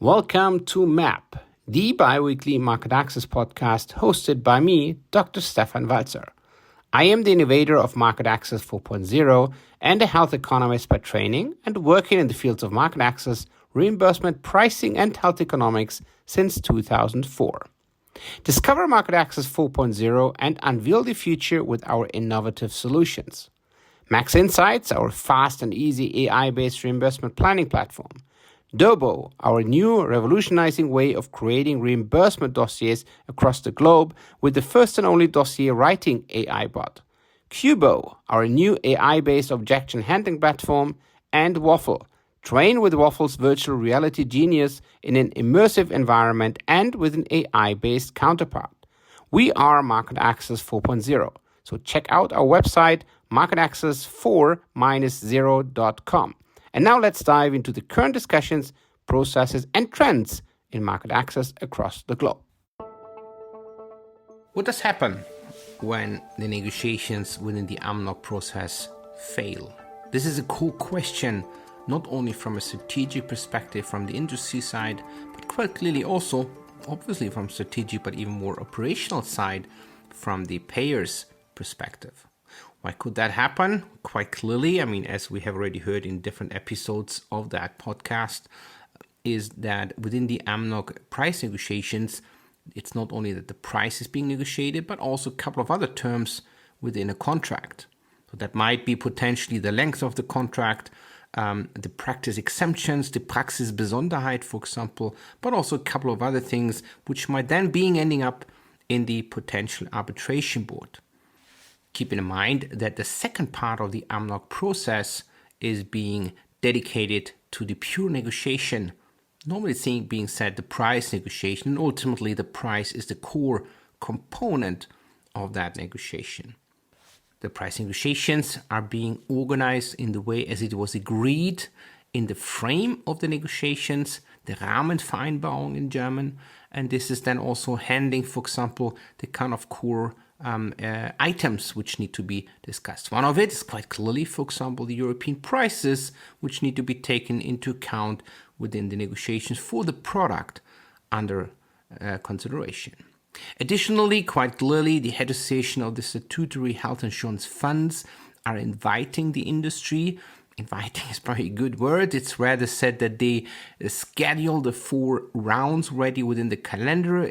Welcome to MAP, the bi-weekly market access podcast hosted by me, Dr. Stefan Walzer. I am the innovator of Market Access 4.0 and a health economist by training and working in the fields of market access, reimbursement, pricing, and health economics since 2004. Discover Market Access 4.0 and unveil the future with our innovative solutions. Max Insights, our fast and easy AI-based reimbursement planning platform. Dobo, our new revolutionizing way of creating reimbursement dossiers across the globe with the first and only dossier writing AI bot. Cubo, our new AI-based objection handling platform. And Waffle, train with Waffle's virtual reality genius in an immersive environment and with an AI-based counterpart. We are Market Access 4.0, so check out our website marketaccess4-0.com. And now let's dive into the current discussions, processes, and trends in market access across the globe. What does happen when the negotiations within the AMNOG process fail? This is a core question, not only from a strategic perspective from the industry side, but quite clearly also, obviously from strategic, but even more operational side from the payer's perspective. Why could that happen? Quite clearly, as we have already heard in different episodes of that podcast, is that within the AMNOG price negotiations, it's not only that the price is being negotiated, but also a couple of other terms within a contract. So that might be potentially the length of the contract, the practice exemptions, the Praxisbesonderheit, for example, but also a couple of other things which might then be ending up in the potential arbitration board. Keeping in mind that the second part of the AMNOG process is being dedicated to the pure negotiation. Normally it's being said the price negotiation, and ultimately the price is the core component of that negotiation. The price negotiations are being organized in the way as it was agreed in the frame of the negotiations, the Rahmenvereinbarung in German, and this is then also handling, for example, the kind of core items which need to be discussed. One of it is quite clearly, for example, the European prices, which need to be taken into account within the negotiations for the product under consideration. Additionally, quite clearly, the head association of the statutory health insurance funds are inviting the industry. Inviting is probably a good word. It's rather said that they schedule the 4 rounds ready within the calendar.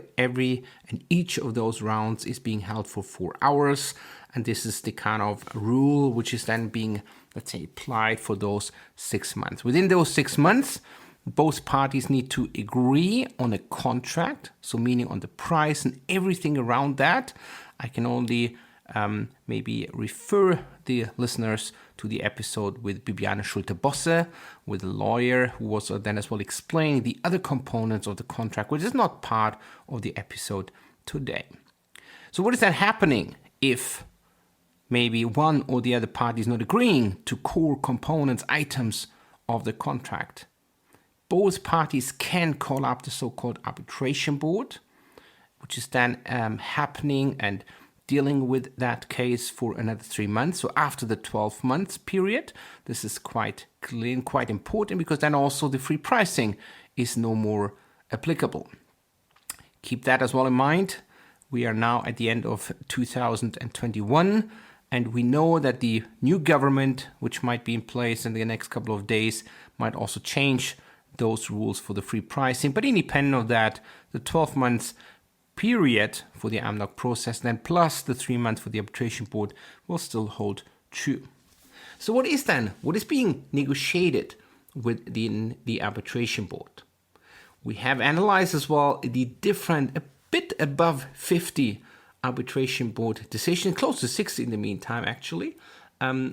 Each of those rounds is being held for 4 hours. And this is the kind of rule which is then being, applied for those 6 months. Within those 6 months, both parties need to agree on a contract, so meaning on the price and everything around that. I can only maybe refer the listeners to the episode with Bibiane Schulte-Bosse, with a lawyer who was then as well explaining the other components of the contract, which is not part of the episode today. So what is then happening if maybe one or the other party is not agreeing to core components, items of the contract? Both parties can call up the so-called arbitration board, which is then happening and dealing with that case for another 3 months. So after the 12 months period, this is quite clear, quite important, because then also the free pricing is no more applicable. Keep that as well in mind. We are now at the end of 2021, and we know that the new government, which might be in place in the next couple of days, might also change those rules for the free pricing. But independent of that, the 12 months period for the AMNOG process, then plus the 3 months for the arbitration board, will still hold true. So what is being negotiated within the arbitration board? We have analyzed as well the different, a bit above 50 arbitration board decisions, close to 60 in the meantime actually,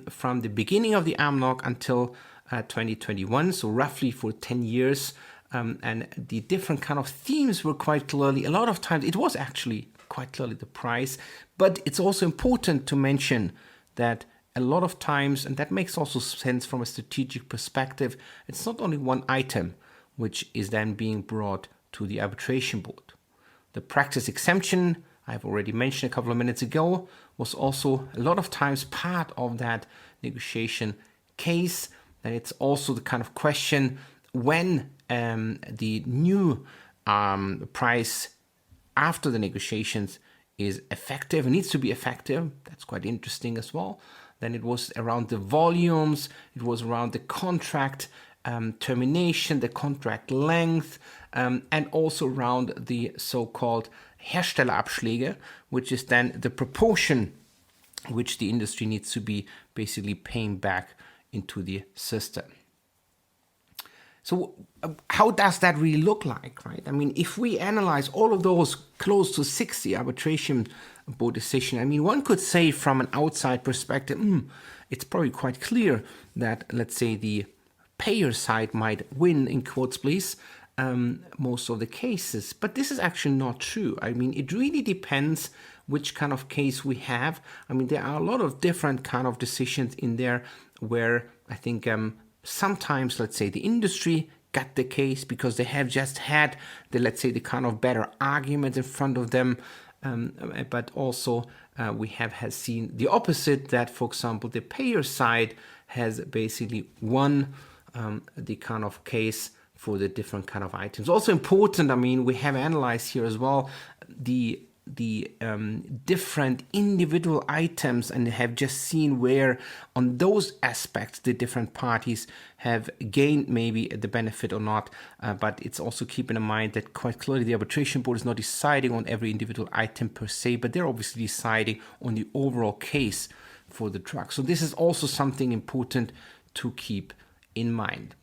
from the beginning of the AMNOG until 2021, so roughly for 10 years. And the different kind of themes were quite clearly, a lot of times it was actually quite clearly the price, but it's also important to mention that a lot of times, and that makes also sense from a strategic perspective, it's not only one item which is then being brought to the arbitration board. The practice exemption, I've already mentioned a couple of minutes ago, was also a lot of times part of that negotiation case. And it's also the kind of question when the new price after the negotiations is effective, needs to be effective. That's quite interesting as well. Then it was around the volumes, it was around the contract termination, the contract length, and also around the so-called Herstellerabschläge, which is then the proportion which the industry needs to be basically paying back into the system. So how does that really look like, right? I mean, if we analyze all of those close to 60 arbitration board decisions, I mean, one could say from an outside perspective, it's probably quite clear that, let's say, the payer side might win, in quotes please, most of the cases. But this is actually not true. I mean, it really depends which kind of case we have. I mean, there are a lot of different kind of decisions in there where I think sometimes, let's say, the industry got the case because they have just had the, let's say, the kind of better argument in front of them. But also we have seen the opposite, that, for example, the payer side has basically won the kind of case for the different kind of items. Also important, I mean, we have analyzed here as well the different individual items and have just seen where on those aspects the different parties have gained maybe the benefit or not. But it's also keeping in mind that quite clearly the arbitration board is not deciding on every individual item per se, but they're obviously deciding on the overall case for the drug. So this is also something important to keep in mind.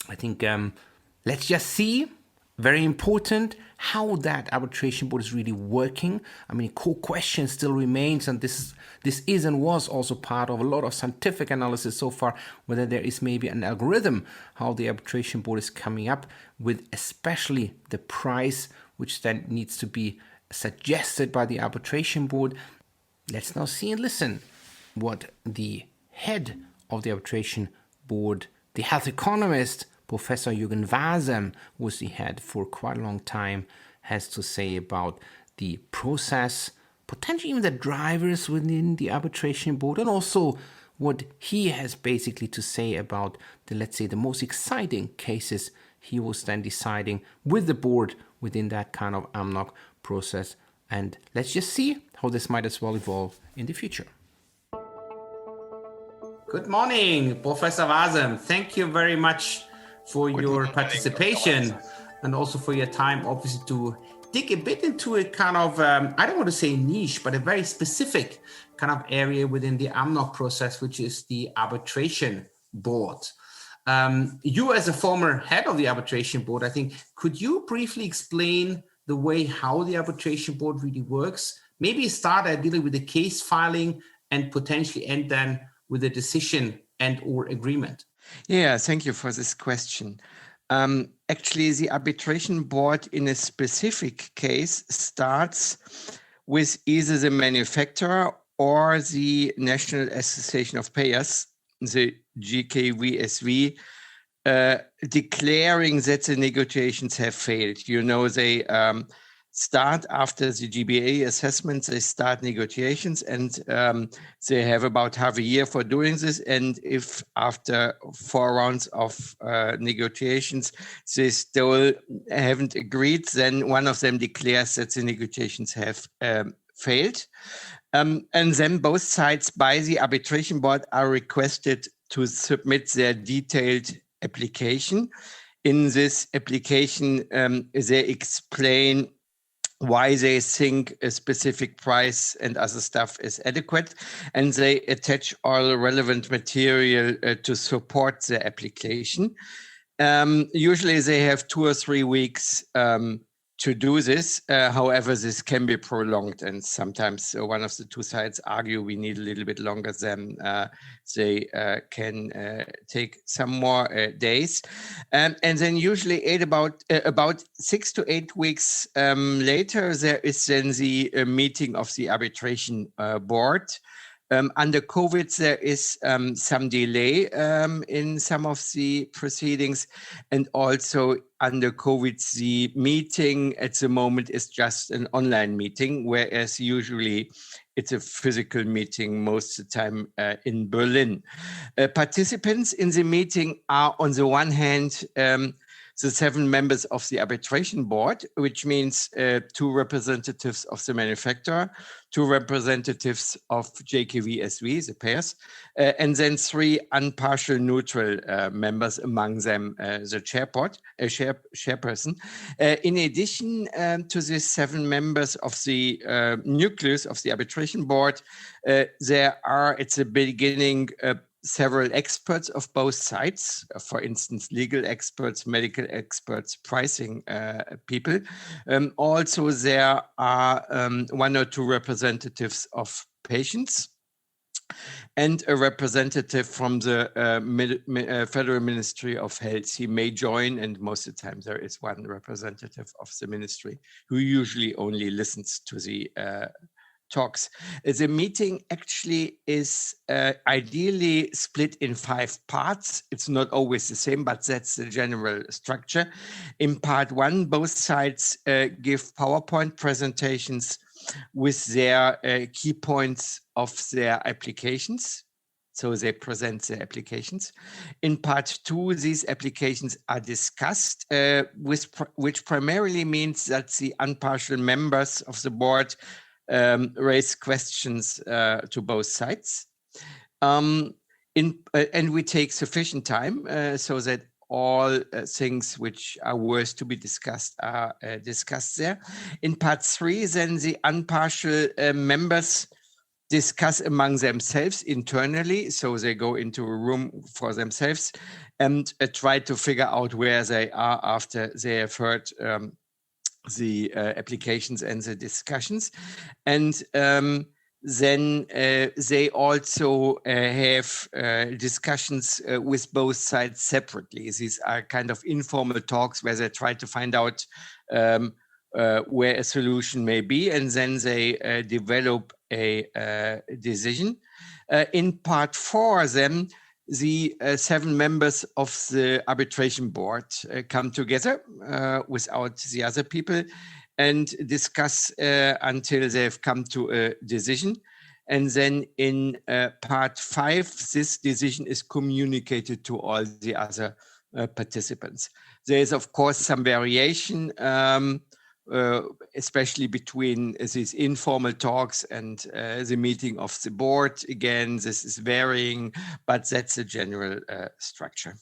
I think let's just see, very important, how that arbitration board is really working. I mean, core question still remains, and this is and was also part of a lot of scientific analysis so far, whether there is maybe an algorithm how the arbitration board is coming up with, especially the price, which then needs to be suggested by the arbitration board. Let's now see and listen what the head of the arbitration board, the health economist, Professor Jürgen Wasem, who was the head for quite a long time, has to say about the process, potentially even the drivers within the arbitration board, and also what he has basically to say about the, let's say, the most exciting cases he was then deciding with the board within that kind of AMNOG process. And let's just see how this might as well evolve in the future. Good morning, Professor Wasem. Thank you very much for your participation and also for your time, obviously, to dig a bit into a kind of, I don't want to say niche, but a very specific kind of area within the AMNOG process, which is the arbitration board. You, as a former head of the arbitration board, I think, could you briefly explain the way how the arbitration board really works? Maybe start ideally with the case filing and potentially end then with a decision and or agreement. Yeah, thank you for this question. Actually, the arbitration board in a specific case starts with either the manufacturer or the National Association of Payers, the GKVSV, declaring that the negotiations have failed. You know, they start after the GBA assessment, they start negotiations, and they have about half a year for doing this. And if after 4 rounds of negotiations, they still haven't agreed, then one of them declares that the negotiations have failed. And then both sides by the arbitration board are requested to submit their detailed application. In this application, they explain why they think a specific price and other stuff is adequate, and they attach all relevant material to support the application. Usually they have 2 or 3 weeks to do this. However, this can be prolonged, and sometimes one of the two sides argue we need a little bit longer than they can take some more days. And then usually about 6 to 8 weeks later, there is then the meeting of the arbitration board. Under COVID, there is some delay in some of the proceedings, and also under COVID, the meeting at the moment is just an online meeting, whereas usually it's a physical meeting most of the time in Berlin. Participants in the meeting are, on the one hand, the 7 members of the arbitration board, which means 2 representatives of the manufacturer, 2 representatives of JKVSV, the pairs, and then 3 impartial neutral members, among them the chairperson. In addition to the 7 members of the nucleus of the arbitration board, there are at the beginning several experts of both sides, for instance, legal experts, medical experts, pricing people. Also, there are 1 or 2 representatives of patients and a representative from the Federal Ministry of Health. He may join, and most of the time there is 1 representative of the ministry who usually only listens to the talks. The meeting actually is ideally split in 5 parts. It's not always the same, but that's the general structure. In part 1, both sides give PowerPoint presentations with their key points of their applications. So they present their applications. In part 2, these applications are discussed, which primarily means that the impartial members of the board raise questions to both sides. And we take sufficient time so that all things which are worth to be discussed are discussed there. In part 3, then the impartial members discuss among themselves internally. So they go into a room for themselves and try to figure out where they are after they have heard the applications and the discussions. And then they also have discussions with both sides separately. These are kind of informal talks where they try to find out where a solution may be, and then they develop a decision. In part 4, then, the 7 members of the arbitration board come together without the other people and discuss until they've come to a decision. And then in part 5, this decision is communicated to all the other participants. There is, of course, some variation, especially between these informal talks and the meeting of the board. Again, this is varying, but that's the general structure.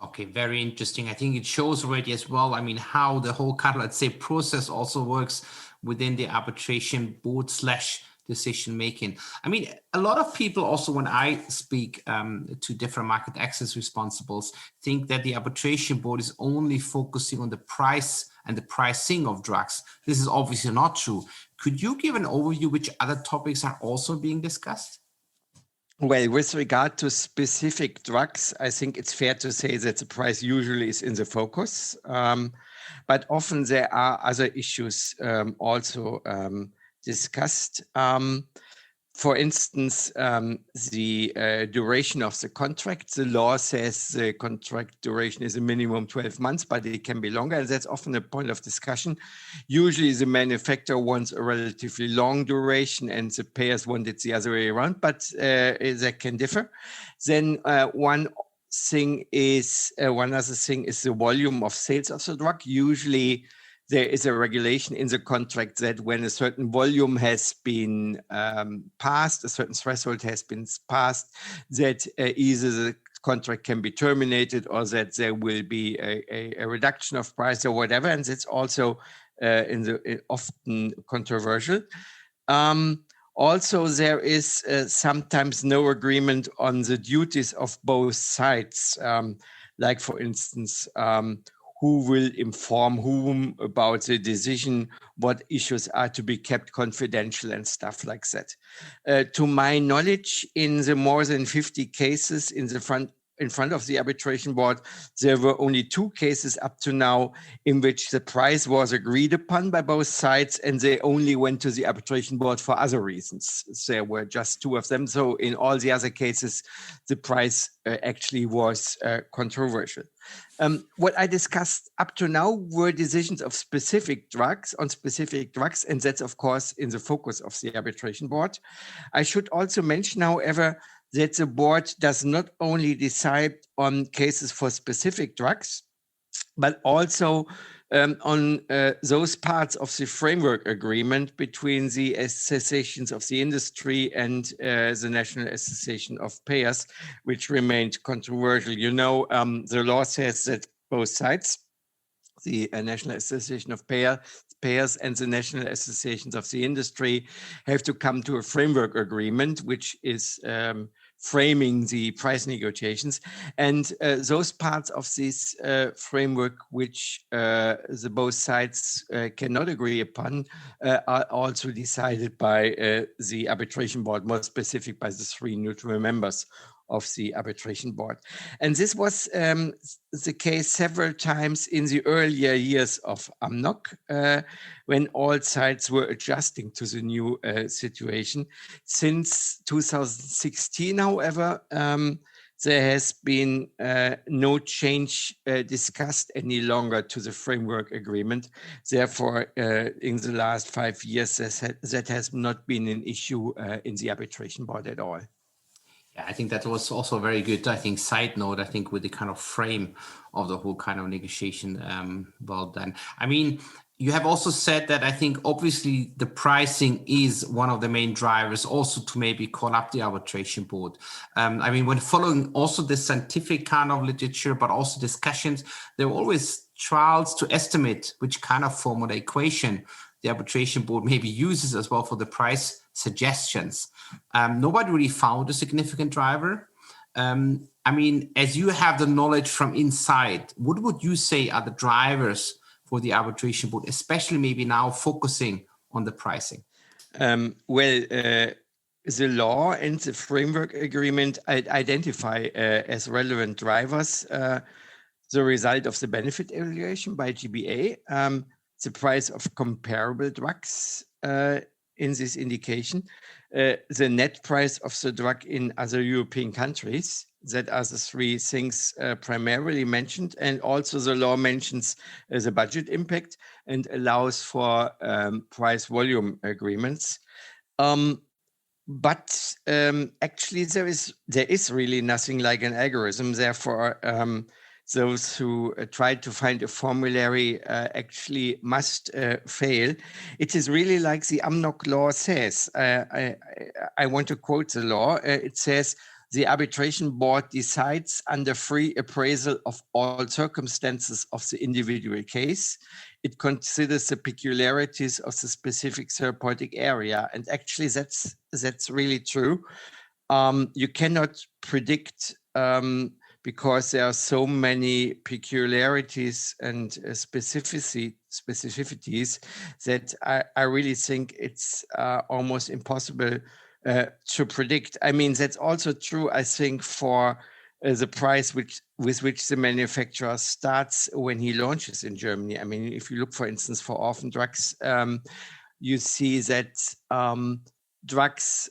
Okay, very interesting. I think it shows already as well, I mean, how the whole kind of, let's say, process also works within the arbitration board / decision making. I mean, a lot of people also, when I speak to different market access responsibles, think that the arbitration board is only focusing on the price and the pricing of drugs. This is obviously not true. Could you give an overview which other topics are also being discussed? Well, with regard to specific drugs, I think it's fair to say that the price usually is in the focus, but often there are other issues also discussed. For instance, the duration of the contract. The law says the contract duration is a minimum 12 months, but it can be longer. And that's often a point of discussion. Usually the manufacturer wants a relatively long duration and the payers want it the other way around, but that can differ. Then one other thing is the volume of sales of the drug. Usually there is a regulation in the contract that when a certain volume has been passed, a certain threshold has been passed, that either the contract can be terminated or that there will be a reduction of price or whatever. And that's also often controversial. Also, there is sometimes no agreement on the duties of both sides. Like, for instance, who will inform whom about the decision, what issues are to be kept confidential and stuff like that. To my knowledge, in the more than 50 cases in front of the arbitration board, there were only 2 cases up to now in which the price was agreed upon by both sides and they only went to the arbitration board for other reasons. There were just 2 of them. So in all the other cases, the price actually was controversial. What I discussed up to now were decisions of specific drugs, and that's, of course, in the focus of the arbitration board. I should also mention, however, that the board does not only decide on cases for specific drugs, but also on those parts of the framework agreement between the associations of the industry and the National Association of Payers, which remained controversial. You know, the law says that both sides, the National Association of Payers and the National Associations of the Industry, have to come to a framework agreement, which is framing the price negotiations. And those parts of this framework which the both sides cannot agree upon are also decided by the arbitration board, more specific by the 3 neutral members of the arbitration board. And this was the case several times in the earlier years of AMNOG, when all sides were adjusting to the new situation. Since 2016, however, there has been no change discussed any longer to the framework agreement. Therefore, in the last 5 years, that has not been an issue in the arbitration board at all. Yeah, I think that was also very good. I think side note, I think with the kind of frame of the whole kind of negotiation, well done. I mean, you have also said that I think obviously the pricing is one of the main drivers also to maybe call up the arbitration board. I mean, when following also the scientific kind of literature, but also discussions, there were always trials to estimate which kind of formula equation the arbitration board maybe uses as well for the price suggestions. Nobody really found a significant driver. I mean, as you have the knowledge from inside, what would you say are the drivers for the arbitration board, especially maybe now focusing on the pricing? The law and the framework agreement identify as relevant drivers the result of the benefit evaluation by GBA, the price of comparable drugs in this indication, the net price of the drug in other European countries. That are the 3 things primarily mentioned. And also the law mentions the budget impact and allows for price volume agreements. But actually there is really nothing like an algorithm. Therefore, those who try to find a formulary actually must fail. It is really like the AMNOG law says. I want to quote the law. It says, the arbitration board decides under free appraisal of all circumstances of the individual case. It considers the peculiarities of the specific therapeutic area. And actually that's really true. You cannot predict because there are so many peculiarities and specificities that I really think it's almost impossible to predict. I mean, that's also true, I think, for the price with which the manufacturer starts when he launches in Germany. I mean, if you look, for instance, for orphan drugs, you see that drugs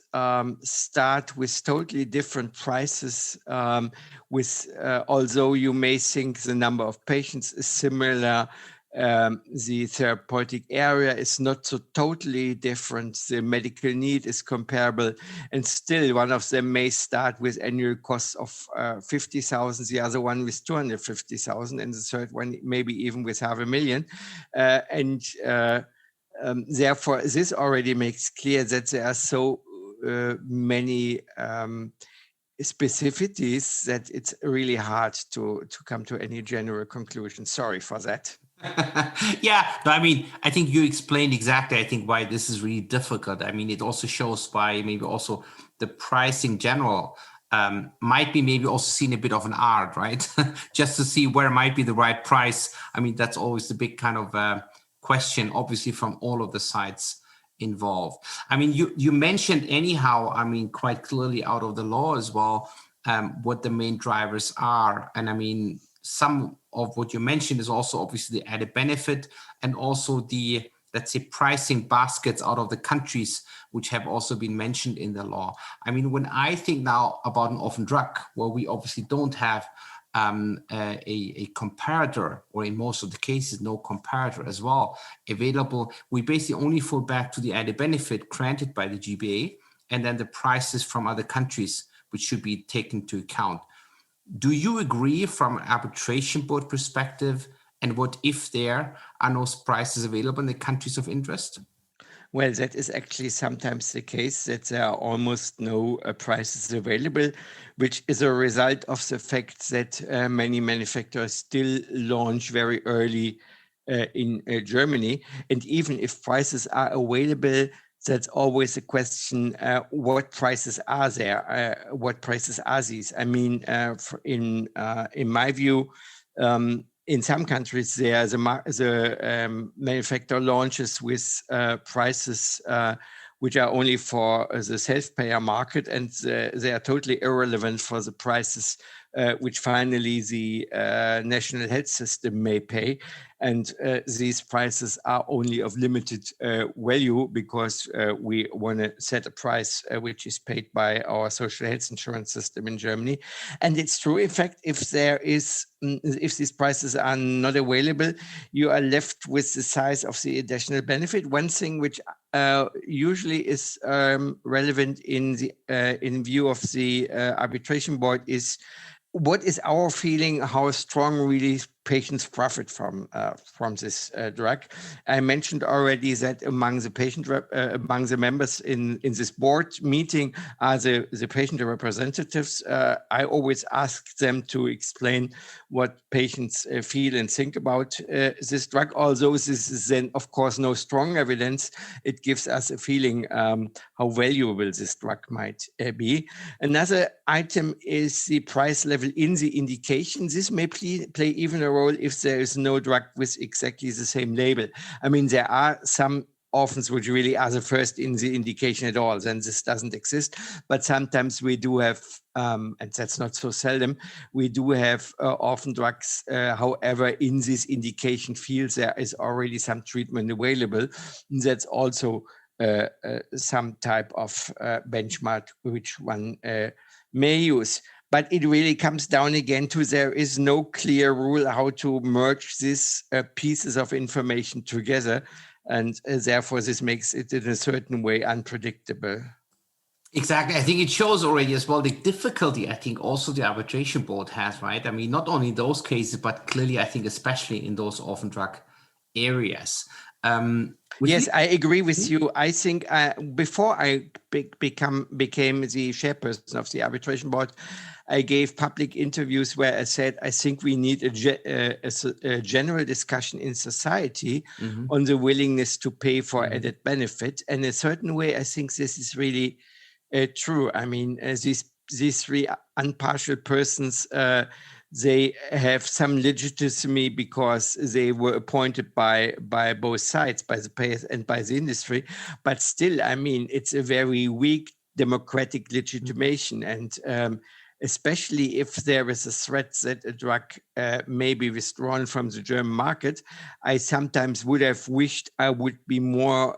start with totally different prices, although you may think the number of patients is similar, the therapeutic area is not so totally different, the medical need is comparable, and still one of them may start with annual costs of 50,000, the other one with 250,000, and the third one maybe even with 500,000. Therefore, this already makes clear that there are so many specificities that it's really hard to come to any general conclusion. Sorry for that. Yeah, no, I mean, I think you explained exactly, I think, why this is really difficult. I mean, it also shows why maybe also the pricing general might be maybe also seen a bit of an art, right? Just to see where might be the right price. I mean, that's always the big kind of question, obviously, from all of the sides involved. I mean, you mentioned anyhow, I mean, quite clearly out of the law as well, what the main drivers are. And I mean, some of what you mentioned is also obviously the added benefit and also the, let's say, pricing baskets out of the countries, which have also been mentioned in the law. I mean, when I think now about an orphan drug, where we obviously don't have a comparator, or in most of the cases, no comparator as well available, we basically only fall back to the added benefit granted by the GBA and then the prices from other countries, which should be taken into account. Do you agree from an arbitration board perspective? And what if there are no prices available in the countries of interest? Well, that is actually sometimes the case, that there are almost no prices available, which is a result of the fact that many manufacturers still launch very early in Germany. And even if prices are available, that's always a question, what prices are there? What prices are these? I mean, in my view, in some countries, there the manufacturer launches with prices which are only for the self-payer market, and they are totally irrelevant for the prices which finally the national health system may pay. And these prices are only of limited value because we want to set a price which is paid by our social health insurance system in Germany. And it's true, in fact, if these prices are not available, you are left with the size of the additional benefit. One thing which usually is relevant in view of the arbitration board is, what is our feeling how strong really patients profit from this drug? I mentioned already that among the members in this board meeting are the patient representatives. I always ask them to explain what patients feel and think about this drug. Although this is then, of course, no strong evidence, it gives us a feeling how valuable this drug might be. Another item is the price level in the indication. This may play even a role if there is no drug with exactly the same label. I mean, there are some orphans which really are the first in the indication at all, then this doesn't exist. But sometimes we do have, and that's not so seldom, we do have orphan drugs. However, in this indication field, there is already some treatment available. That's also some type of benchmark which one may use. But it really comes down again to, there is no clear rule how to merge these pieces of information together. And therefore, this makes it in a certain way unpredictable. Exactly. I think it shows already as well the difficulty, I think, also the arbitration board has, right? I mean, not only in those cases, but clearly, I think, especially in those orphan drug areas. Yes, I agree with you. I think before I became the chairperson of the arbitration board, I gave public interviews where I said, I think we need a general discussion in society on the willingness to pay for added benefit. And in a certain way, I think this is really true. I mean, these three impartial persons, they have some legitimacy because they were appointed by both sides, by the payers and by the industry. But still, I mean, it's a very weak democratic legitimation. And especially if there is a threat that a drug may be withdrawn from the German market, I sometimes would have wished I would be more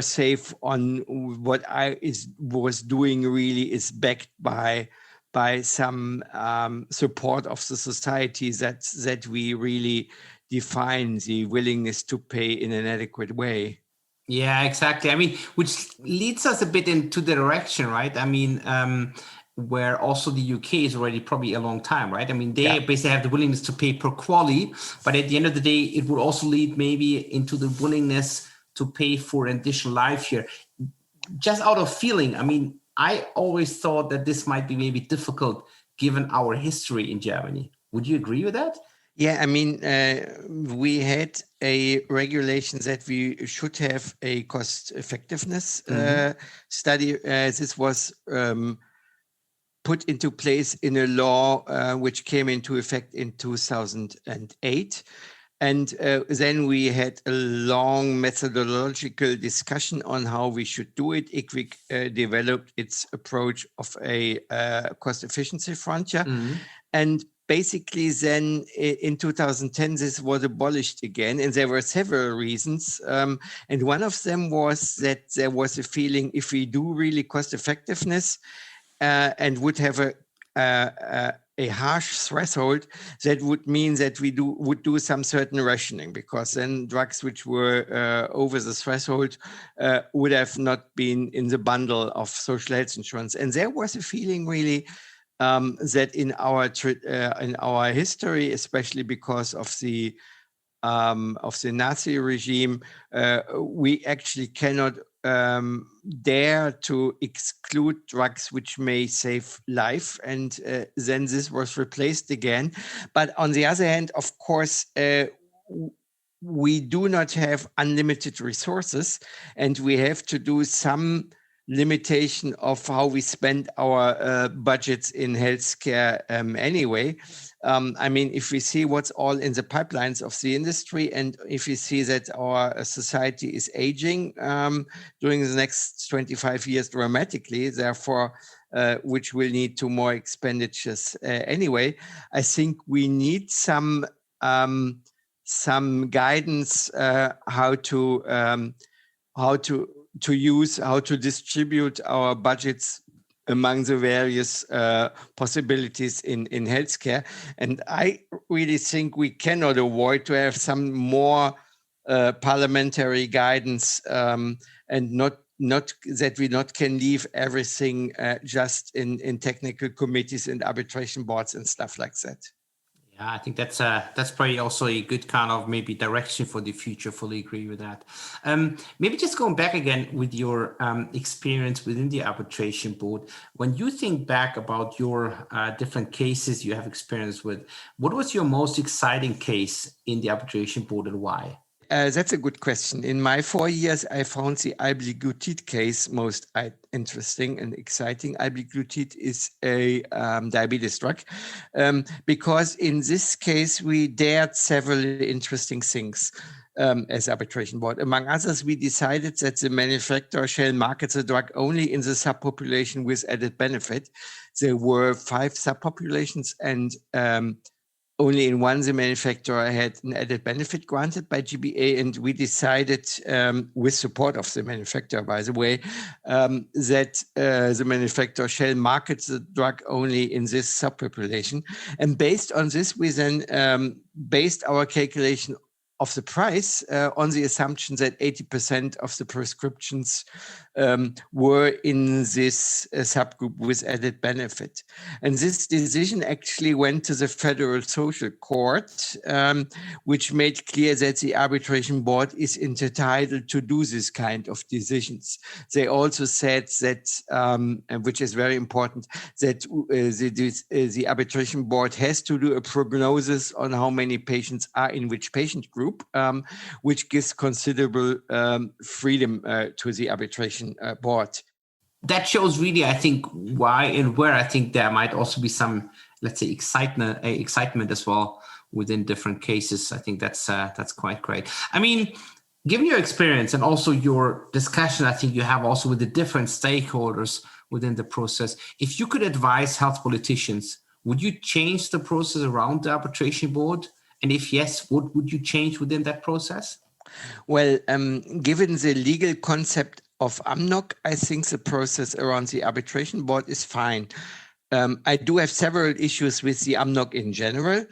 safe on what I was doing really is backed by some support of the society that we really define the willingness to pay in an adequate way. Yeah, exactly. I mean, which leads us a bit into the direction, right? I mean, where also the UK is already probably a long time, right? I mean, they basically have the willingness to pay per quality, but at the end of the day, it would also lead maybe into the willingness to pay for an additional life share. Just out of feeling, I mean, I always thought that this might be maybe difficult given our history in Germany. Would you agree with that? Yeah, I mean, we had a regulation that we should have a cost effectiveness study. This was put into place in a law which came into effect in 2008. And then we had a long methodological discussion on how we should do it. IQWiG developed its approach of a cost efficiency frontier. And basically then in 2010, this was abolished again. And there were several reasons. And one of them was that there was a feeling, if we do really cost effectiveness and would have a harsh threshold, that would mean that we would do some certain rationing, because then drugs which were over the threshold would have not been in the bundle of social health insurance. And there was a feeling really that in our history, especially because of the Nazi regime, we actually cannot dare to exclude drugs which may save life, and then this was replaced again. But on the other hand, of course, we do not have unlimited resources, and we have to do some limitation of how we spend our budgets in healthcare anyway. I mean, if we see what's all in the pipelines of the industry, and if we see that our society is aging during the next 25 years dramatically, therefore, which will need to more expenditures anyway, I think we need some guidance how to distribute our budgets among the various possibilities in healthcare. And I really think we cannot avoid to have some more parliamentary guidance, and not that we not can leave everything just in technical committees and arbitration boards and stuff like that. Yeah, I think that's probably also a good kind of maybe direction for the future. Fully agree with that. Maybe just going back again with your experience within the arbitration board, when you think back about your different cases you have experience with, what was your most exciting case in the arbitration board and why? That's a good question. In my 4 years, I found the albiglutide case most interesting and exciting. Albiglutide is a diabetes drug, because in this case, we dared several interesting things as arbitration board. Among others, we decided that the manufacturer shall market the drug only in the subpopulation with added benefit. There were 5 subpopulations, and only in one the manufacturer had an added benefit granted by GBA, and we decided, with support of the manufacturer, by the way, that the manufacturer shall market the drug only in this subpopulation. And based on this, we then based our calculation of the price on the assumption that 80% of the prescriptions were in this subgroup with added benefit. And this decision actually went to the Federal Social Court, which made clear that the arbitration board is entitled to do this kind of decisions. They also said that, which is very important, that the arbitration board has to do a prognosis on how many patients are in which patient group, which gives considerable freedom to the arbitration board. That shows really, I think, why and where I think there might also be some, let's say, excitement as well within different cases. I think that's quite great. I mean, given your experience and also your discussion, I think you have also with the different stakeholders within the process, if you could advise health politicians, would you change the process around the arbitration board? And if yes, what would you change within that process? Well, given the legal concept of AMNOG, I think the process around the arbitration board is fine. I do have several issues with the AMNOG in general,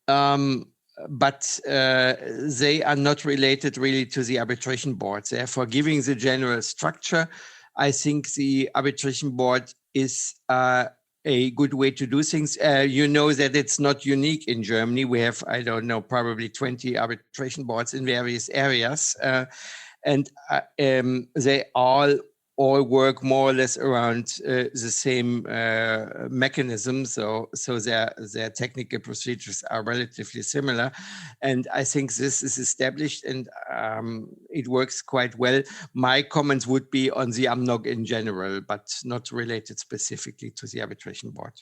but they are not related really to the arbitration board. Therefore, giving the general structure, I think the arbitration board is a good way to do things. You know that it's not unique in Germany. We have, I don't know, probably 20 arbitration boards in various areas. And they all work more or less around the same mechanism. So their technical procedures are relatively similar. And I think this is established, and it works quite well. My comments would be on the AMNOG in general, but not related specifically to the arbitration board.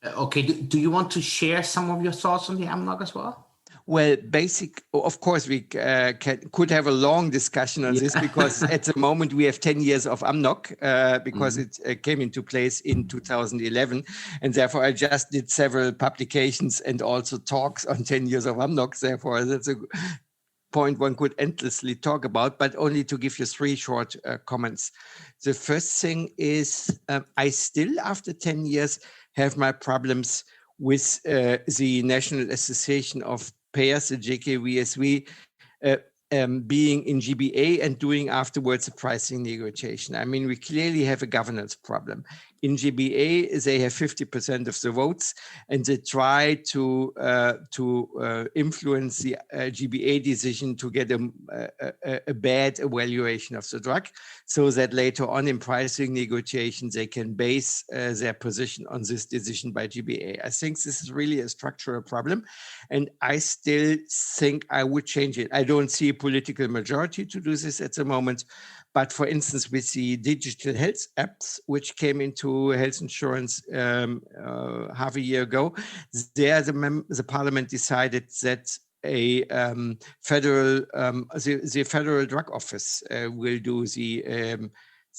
Okay, do you want to share some of your thoughts on the AMNOG as well? Well, of course, we could have a long discussion on this, because at the moment we have 10 years of AMNOG, because it came into place in 2011. And therefore, I just did several publications and also talks on 10 years of AMNOG. Therefore, that's a point one could endlessly talk about, but only to give you 3 short comments. The first thing is I still, after 10 years, have my problems with the National Association of Payers, the JKVSV, being in GBA and doing afterwards a pricing negotiation. I mean, we clearly have a governance problem. in GBA, they have 50% of the votes, and they try to influence the GBA decision to get a bad evaluation of the drug, so that later on in pricing negotiations, they can base their position on this decision by GBA. I think this is really a structural problem, and I still think I would change it. I don't see a political majority to do this at the moment. But for instance, with the digital health apps, which came into health insurance half a year ago, there the parliament decided that a federal drug office will do the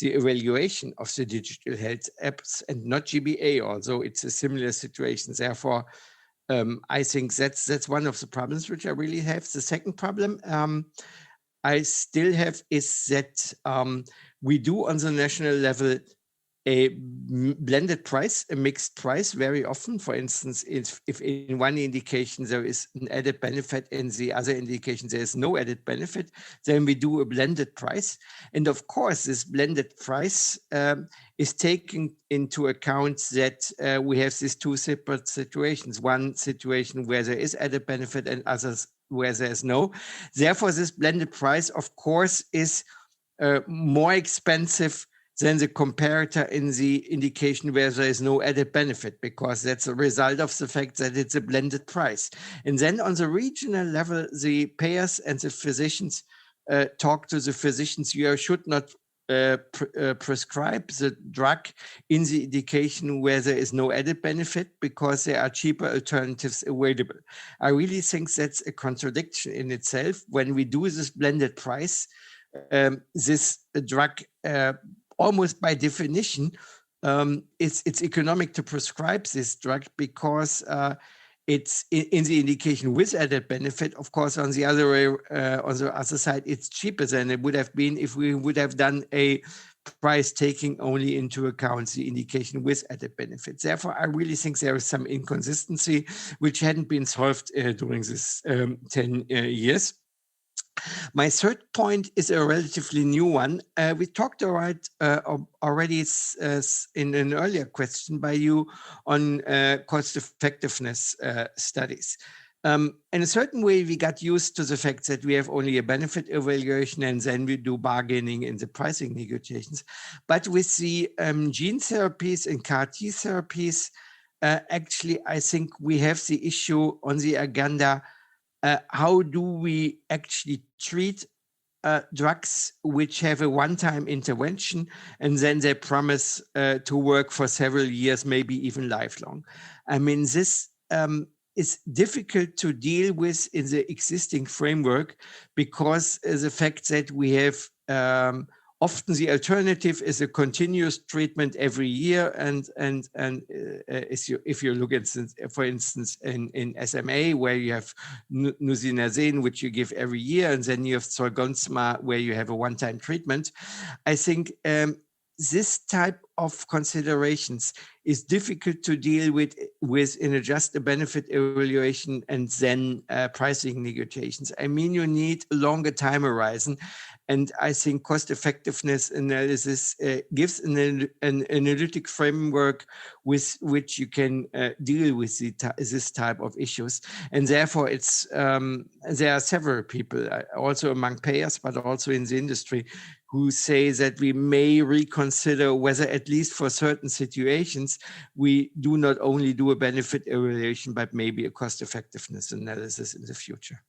evaluation of the digital health apps and not GBA, although it's a similar situation. Therefore, I think that's one of the problems which I really have. The second problem I still have is that we do on the national level a blended price, a mixed price very often. For instance, if in one indication there is an added benefit, in the other indication there is no added benefit, then we do a blended price. And of course, this blended price is taking into account that we have these two separate situations. One situation where there is added benefit and others where there's no. Therefore, this blended price, of course, is more expensive than the comparator in the indication where there is no added benefit, because that's a result of the fact that it's a blended price. And then on the regional level, the payers and the physicians talk to the physicians. You should not prescribe the drug in the indication where there is no added benefit, because there are cheaper alternatives available. I really think that's a contradiction in itself. When we do this blended price, this drug almost by definition, it's economic to prescribe this drug, because it's in the indication with added benefit. Of course, on the other side, it's cheaper than it would have been if we would have done a price taking only into account the indication with added benefits. Therefore, I really think there is some inconsistency which hadn't been solved during this 10 years. My third point is a relatively new one. We talked already in an earlier question by you on cost effectiveness studies. In a certain way, we got used to the fact that we have only a benefit evaluation and then we do bargaining in the pricing negotiations. But with the gene therapies and CAR-T therapies, actually, I think we have the issue on the agenda. How do we actually treat drugs which have a one-time intervention and then they promise to work for several years, maybe even lifelong? I mean, this is difficult to deal with in the existing framework, because the fact that we have often the alternative is a continuous treatment every year, and if you look at, for instance, in SMA, where you have nusinersen, which you give every year, and then you have Zolgensma, where you have a one-time treatment. I think this type of considerations is difficult to deal with in just a benefit evaluation and then pricing negotiations. I mean, you need a longer time horizon. And I think cost effectiveness analysis gives an analytic framework with which you can deal with this type of issues. And therefore, there are several people, also among payers, but also in the industry, who say that we may reconsider whether, at least for certain situations, we do not only do a benefit evaluation, but maybe a cost effectiveness analysis in the future.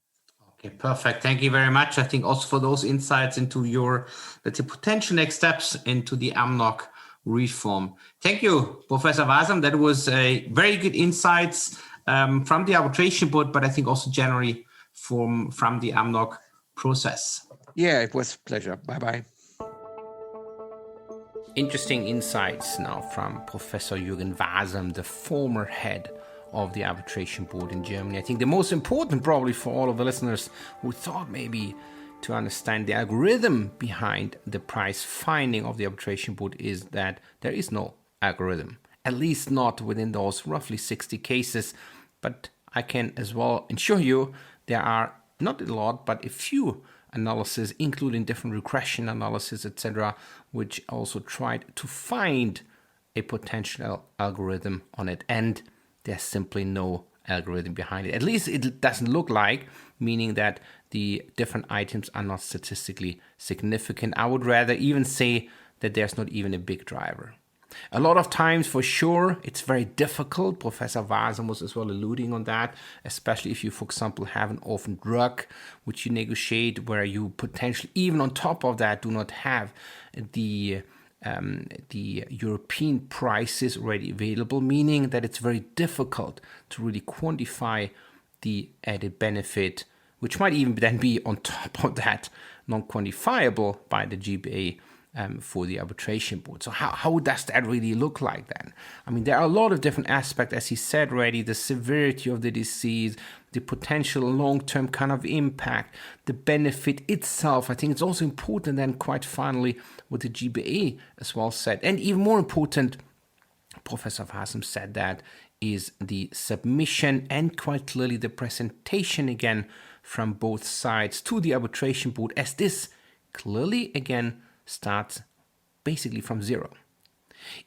Okay, perfect. Thank you very much. I think also for those insights into your, let's say, potential next steps into the AMNOG reform. Thank you, Professor Wasem. That was a very good insights from the arbitration board, but I think also generally from the AMNOG process. Yeah, it was a pleasure. Bye-bye. Interesting insights now from Professor Jürgen Wasem, the former head of the arbitration board in Germany. I think the most important, probably for all of the listeners who thought maybe to understand the algorithm behind the price finding of the arbitration board, is that there is no algorithm, at least not within those roughly 60 cases. But I can as well assure you there are not a lot, but a few analysis, including different regression analysis, etc., which also tried to find a potential algorithm on it, and there's simply no algorithm behind it. At least it doesn't look like, meaning that the different items are not statistically significant. I would rather even say that there's not even a big driver. A lot of times, for sure, it's very difficult. Professor Wasem was as well alluding on that, especially if you, for example, have an orphan drug, which you negotiate, where you potentially, even on top of that, do not have the European prices already available, meaning that it's very difficult to really quantify the added benefit, which might even then be on top of that non-quantifiable by the GBA for the arbitration board. So how does that really look like then? I mean, there are a lot of different aspects, as he said already, the severity of the disease, the potential long-term kind of impact, the benefit itself. I think it's also important then, quite finally, what the GBA as well said. And even more important, Professor Wasem said that, is the submission and quite clearly the presentation again from both sides to the arbitration board, as this clearly again starts basically from zero.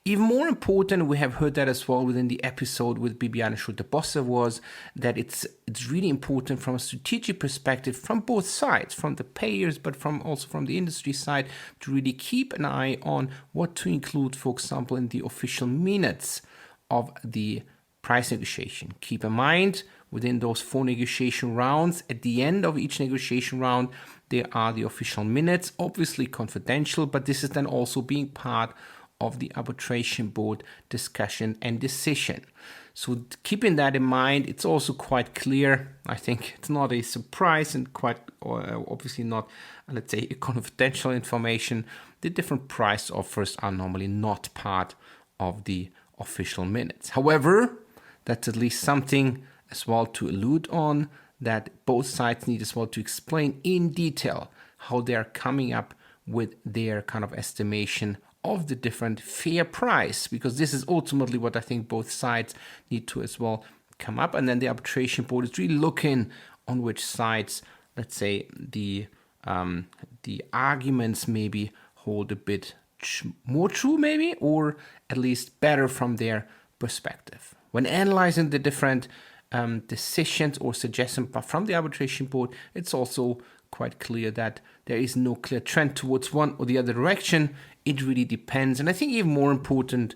Even more important, we have heard that as well within the episode with Bibiane Schulte-Bosse, was that it's really important from a strategic perspective from both sides, from the payers, but also from the industry side, to really keep an eye on what to include, for example, in the official minutes of the price negotiation. Keep in mind, within those 4 negotiation rounds, at the end of each negotiation round, there are the official minutes, obviously confidential, but this is then also being part of the arbitration board discussion and decision. So keeping that in mind, it's also quite clear. I think it's not a surprise and quite obviously not, let's say, confidential information. The different price offers are normally not part of the official minutes. However, that's at least something as well to allude on, that both sides need as well to explain in detail how they are coming up with their kind of estimation of the different fair price, because this is ultimately what I think both sides need to as well come up. And then the arbitration board is really looking on which sides, let's say, the arguments maybe hold a bit more true maybe, or at least better from their perspective. When analyzing the different decisions or suggestions from the arbitration board, it's also quite clear that there is no clear trend towards one or the other direction. It really depends. And I think even more important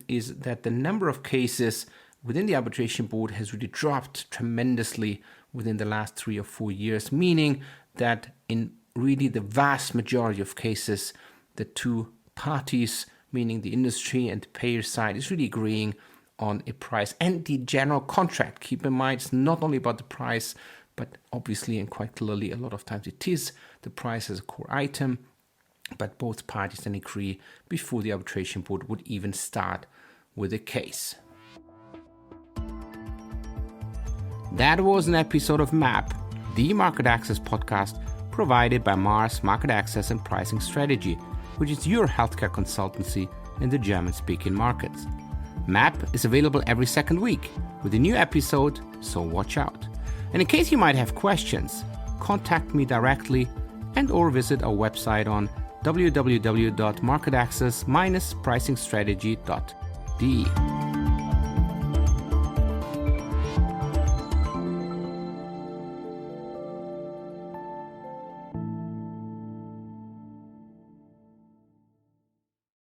is that the number of cases within the arbitration board has really dropped tremendously within the last 3 or 4 years, meaning that in really the vast majority of cases, the two parties, meaning the industry and the payer side, is really agreeing on a price and the general contract. Keep in mind, it's not only about the price, but obviously and quite clearly a lot of times it is the price as a core item, but both parties then agree before the arbitration board would even start with a case. That was an episode of MAP, the market access podcast provided by Mars Market Access and Pricing Strategy, which is your healthcare consultancy in the German-speaking markets. MAP is available every second week with a new episode, so watch out. And in case you might have questions, contact me directly and or visit our website on www.marketaccess-pricingstrategy.de.